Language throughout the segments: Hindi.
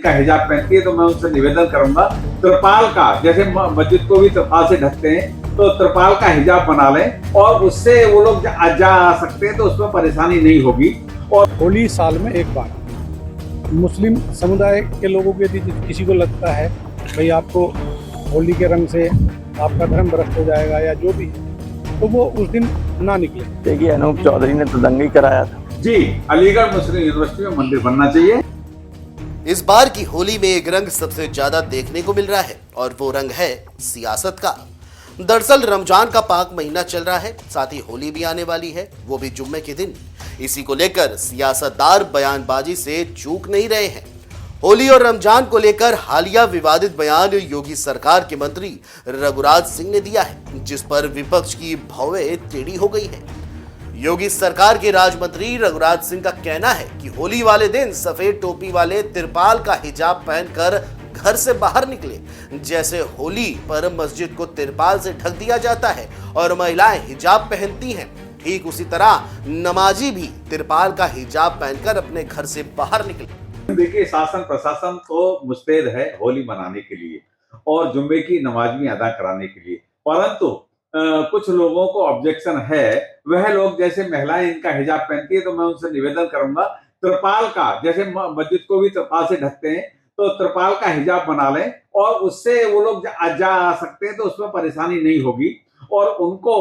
का हिजाब पहनती है तो मैं उनसे निवेदन करूंगा त्रिपाल का, जैसे मस्जिद को भी त्रिपाल से ढकते हैं तो त्रिपाल का हिजाब बना लें और उससे वो लोग जा आ सकते हैं तो उसमें परेशानी नहीं होगी। और होली साल में एक बार, मुस्लिम समुदाय के लोगों को यदि किसी को लगता है भाई आपको होली के रंग से आपका धर्म भ्रष्ट हो जाएगा या जो भी, तो वो उस दिन ना निकले। देखिए अनूप चौधरी ने तो दंगा ही कराया था। जी, अलीगढ़ मुस्लिम यूनिवर्सिटी में मंदिर बनना चाहिए। इस बार की होली में एक रंग सबसे ज्यादा देखने को मिल रहा है और वो रंग है सियासत का। दरअसल रमजान का पाक महीना चल रहा है, साथ ही होली भी आने वाली है, वो भी जुम्मे के दिन। इसी को लेकर सियासतदार बयानबाजी से चूक नहीं रहे हैं। होली और रमजान को लेकर हालिया विवादित बयान योगी सरकार के मंत्री रघुराज सिंह ने दिया है, जिस पर विपक्ष की भौवें टेढ़ी हो गई है। योगी सरकार के राज्य मंत्री रघुराज सिंह का कहना है कि होली वाले दिन सफेद टोपी वाले तिरपाल का हिजाब पहनकर घर से बाहर निकले। जैसे होली पर मस्जिद को तिरपाल से ढक दिया जाता है और महिलाएं हिजाब पहनती हैं, ठीक उसी तरह नमाजी भी तिरपाल का हिजाब पहनकर अपने घर से बाहर निकले। देखिए, शासन प्रशासन तो मुस्तैद है होली मनाने के लिए और जुम्मे की नमाज भी अदा कराने के लिए, परंतु कुछ लोगों को ऑब्जेक्शन है। वह लोग, जैसे महिलाएं इनका हिजाब पहनती है तो मैं उनसे निवेदन करूंगा त्रिपाल का, जैसे मस्जिद को भी त्रिपाल से ढकते हैं तो त्रिपाल का हिजाब बना लें और उससे वो लोग जा आ सकते हैं तो उसमें परेशानी नहीं होगी और उनको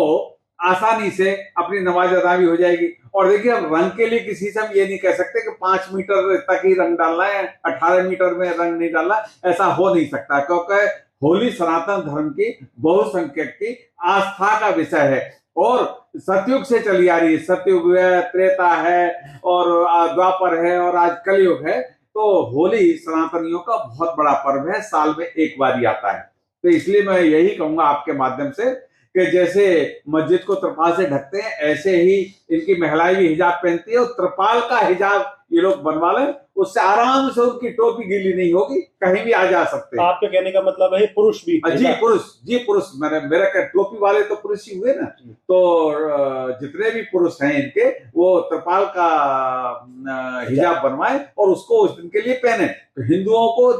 आसानी से अपनी नमाज अदा भी हो जाएगी। और देखिए, हम रंग के लिए किसी से हम ये नहीं कह सकते कि 5 मीटर तक ही रंग डालना है, 18 मीटर में रंग नहीं डालना, ऐसा हो नहीं सकता, क्योंकि होली सनातन धर्म की बहुसंख्यक की आस्था का विषय है और सतयुग से चली आ रही है। सतयुग है, त्रेता है और द्वापर है और आज कलयुग है। तो होली सनातनियों का बहुत बड़ा पर्व है, साल में एक बार ही आता है। तो इसलिए मैं यही कहूंगा आपके माध्यम से कि जैसे मस्जिद को त्रिपाल से ढकते हैं, ऐसे ही इनकी महिलाएं भी हिजाब पहनती है और त्रिपाल का हिजाब ये लोग बनवा लें, उससे आराम से उनकी टोपी गीली नहीं होगी, कहीं भी आ जा सकते हैं। आपके कहने का मतलब है पुरुष भी? जी पुरुष, मेरा क्या, टोपी वाले तो पुरुष ही हुए ना, तो जितने भी पुरुष हैं इनके, वो त्रिपाल का हिजाब बनवाएं और उसको उस दिन के लिए पहने, तो हिंदुओं को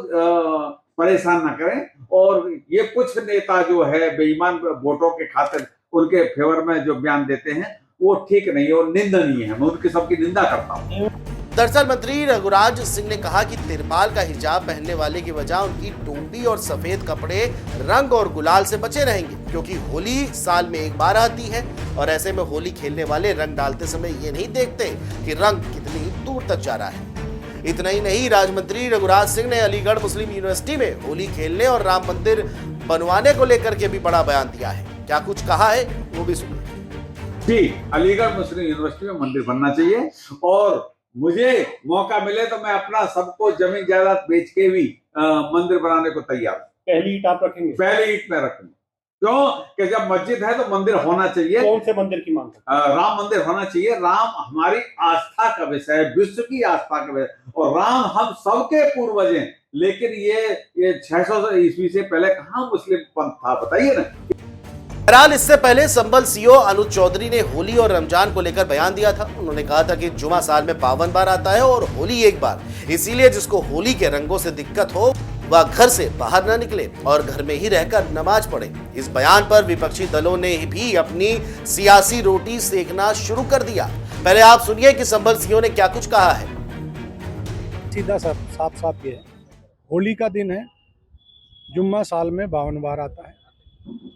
परेशान ना करें। और ये कुछ नेता जो है बेईमान वोटों के खातिर उनके फेवर में जो बयान देते हैं वो ठीक नहीं है और निंदनीय है, मैं उनकी सबकी निंदा करता हूँ। दरअसल मंत्री रघुराज सिंह ने कहा कि तिरपाल का हिजाब पहनने वाले की वजह उनकी टोपी और सफेद कपड़े रंग और गुलाल से बचे रहेंगे, क्योंकि होली साल में एक बार आती है और ऐसे में होली खेलने वाले रंग डालते समय ये नहीं देखते कि रंग कितनी दूर तक जा रहा है। इतना ही नहीं, राज्य मंत्री रघुराज सिंह ने अलीगढ़ मुस्लिम यूनिवर्सिटी में होली खेलने और राम मंदिर बनवाने को लेकर के भी बड़ा बयान दिया है। क्या कुछ कहा है वो भी सुनिए। जी, अलीगढ़ मुस्लिम यूनिवर्सिटी में मंदिर बनना चाहिए और मुझे मौका मिले तो मैं अपना सबको जमीन जायदाद बेच के भी मंदिर बनाने को तैयार हूँ। पहली ईंट आप रखेंगे? पहली ईंट में रखूंगा, क्यों कि जब मस्जिद है तो मंदिर होना चाहिए। कौन से मंदिर की मांग? राम मंदिर होना चाहिए। राम हमारी आस्था का विषय है, विश्व की आस्था का विषय, और राम हम सबके पूर्वज हैं। लेकिन ये 600 ईस्वी से पहले कहाँ मुस्लिम पंथ था, बताइए ना। बहरहाल इससे पहले संबल सीओ अनूप चौधरी ने होली और रमजान को लेकर बयान दिया था। उन्होंने कहा था कि जुमा साल में 52 बार आता है और होली एक बार, इसीलिए जिसको होली के रंगों से दिक्कत हो वह घर से बाहर न निकले और घर में ही रहकर नमाज पढ़े। इस बयान पर विपक्षी दलों ने भी अपनी सियासी रोटी सेकना शुरू कर दिया। पहले आप सुनिए कि संबल सीओ ने क्या कुछ कहा है। सीधा साफ ये है, होली का दिन है, जुम्मा साल में 52 बार आता है,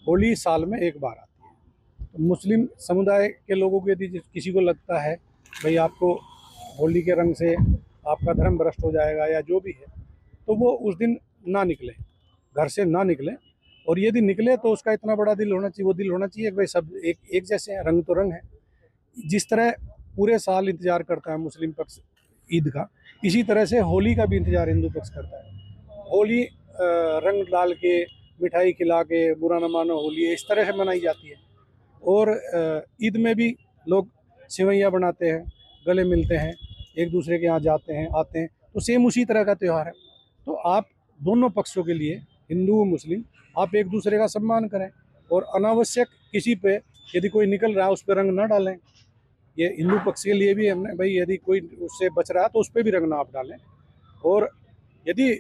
होली साल में एक बार आती है। तो मुस्लिम समुदाय के लोगों को यदि किसी को लगता है भाई आपको होली के रंग से आपका धर्म भ्रष्ट हो जाएगा या जो भी है, तो वो उस दिन ना निकले, घर से ना निकले। और यदि निकले तो उसका इतना बड़ा दिल होना चाहिए, वो दिल होना चाहिए कि भाई सब एक जैसे हैं, रंग तो रंग है। जिस तरह पूरे साल इंतज़ार करता है मुस्लिम पक्ष ईद का, इसी तरह से होली का भी इंतज़ार हिंदू पक्ष करता है। होली रंग डाल के, मिठाई खिला के, बुरा न मानो होली, इस तरह से मनाई जाती है। और ईद में भी लोग सेवैयाँ बनाते हैं, गले मिलते हैं, एक दूसरे के यहाँ जाते हैं, आते हैं, तो सेम उसी तरह का त्यौहार है। तो आप दोनों पक्षों के लिए, हिंदू और मुस्लिम, आप एक दूसरे का सम्मान करें और अनावश्यक किसी पे यदि कोई निकल रहा है उस पर रंग ना डालें। ये हिंदू पक्ष के लिए भी हमने भाई, यदि कोई उससे बच रहा है तो उस पर भी रंग ना आप डालें। और यदि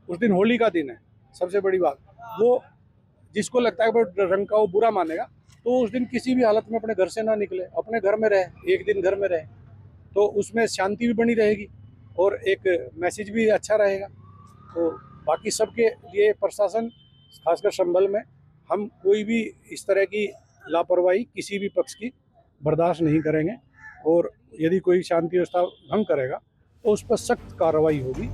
उस दिन होली का दिन है, सबसे बड़ी बात वो जिसको लगता है वो रंग का वो बुरा मानेगा, तो उस दिन किसी भी हालत में अपने घर से ना निकले, अपने घर में रहे, एक दिन घर में रहे, तो उसमें शांति भी बनी रहेगी और एक मैसेज भी अच्छा रहेगा। तो बाकी सबके लिए प्रशासन, खासकर संभल में, हम कोई भी इस तरह की लापरवाही किसी भी पक्ष की बर्दाश्त नहीं करेंगे और यदि कोई शांति व्यवस्था भंग करेगा तो उस पर सख्त कार्रवाई होगी।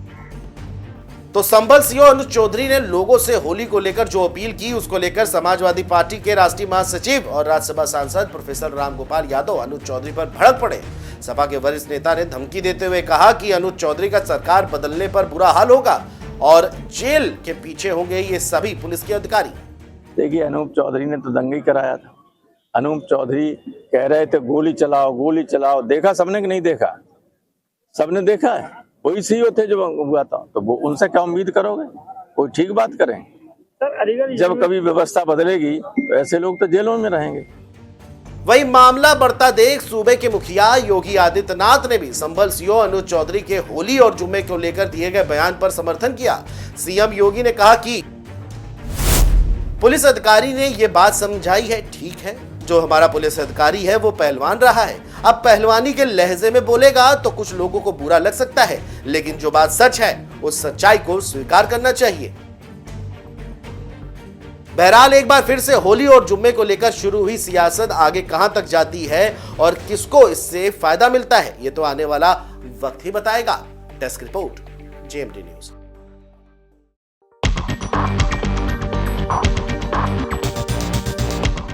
तो संभल सीओ अनुज चौधरी ने लोगों से होली को लेकर जो अपील की, उसको लेकर समाजवादी पार्टी के राष्ट्रीय महासचिव और राज्यसभा सांसद प्रोफेसर रामगोपाल यादव अनुज चौधरी पर भड़क पड़े। सपा के वरिष्ठ नेता ने धमकी देते हुए कहा कि अनुज चौधरी का सरकार बदलने पर बुरा हाल होगा और जेल के पीछे होंगे ये सभी पुलिस के अधिकारी। देखिए, अनूप चौधरी ने तो दंगा ही कराया था। अनूप चौधरी कह रहे थे गोली चलाओ गोली चलाओ, देखा सबने कि नहीं देखा? सबने देखा है। वही सीईओ थे जो हुआ था, तो वो उनसे क्या उम्मीद करोगे? कोई ठीक बात करें? जब कभी व्यवस्था बदलेगी तो ऐसे लोग तो जेलों में रहेंगे। वही मामला बढ़ता देख सूबे के मुखिया योगी आदित्यनाथ ने भी संभल सीओ अनुज चौधरी के होली और जुम्मे को लेकर दिए गए बयान पर समर्थन किया। सीएम योगी ने कहा कि पुलिस अधिकारी ने यह बात समझाई है, ठीक है, जो हमारा पुलिस अधिकारी है वो पहलवान रहा है, अब पहलवानी के लहजे में बोलेगा तो कुछ लोगों को बुरा लग सकता है, लेकिन जो बात सच है उस सच्चाई को स्वीकार करना चाहिए। बहरहाल एक बार फिर से होली और जुम्मे को लेकर शुरू हुई सियासत आगे कहां तक जाती है और किसको इससे फायदा मिलता है, ये तो आने वाला वक्त ही बताएगा। Desk report, JMD news.